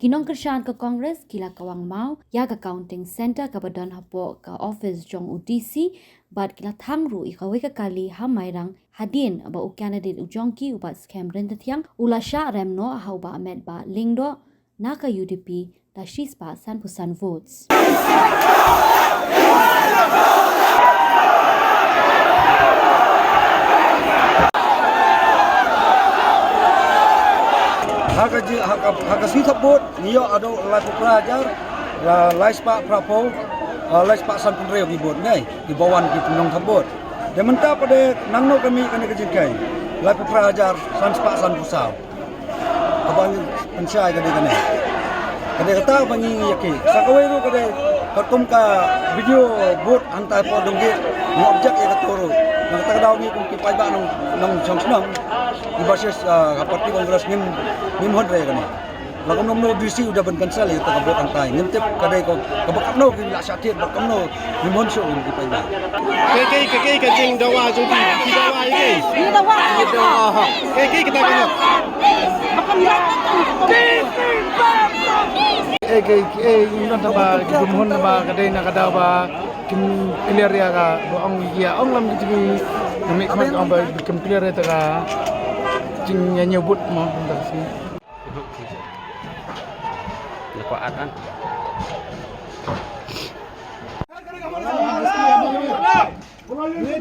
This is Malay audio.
Kinong Kershan ke Kongres kila kawang mau ya ke Accounting Center ke badan hapo ke Office Jong UTC bat kila thangru ikawe ke kali hamairang hadin aba u candidate u jongki ubat scam rentetiang ulasha remno hau ba amet ba lingdo naka UDP da shispa san pusan votes. Haka sita bot niyo ado life pelajar life pak prapo life pak san penreo di bot ngai di bawan di penong tabot dan mentah pada nangno kami kena kejikai life pelajar san pak san pusau abang pensai kena kata bangi yaki sakawai tu kata perkum ka video bot antai po dongge ni objek ya katoro kata kadau ni kum kipai ba nong jongsenong di basis parti kongres nim hodre kan lagu nomno bisi udah ben cancel ya tak buat antai ngintip kadai ko kabakno ki la satit bakno nim hon show di pai ba ke kajing dawa jung di dawa ini dawa ke kita kena ino taba gumhon ba kadai na kada ba kim clear ya ka ong ya ong lam ji kami kami ong ba kim clear ya ta jing nyebut mau bentar sini. Lekuat kan. Ini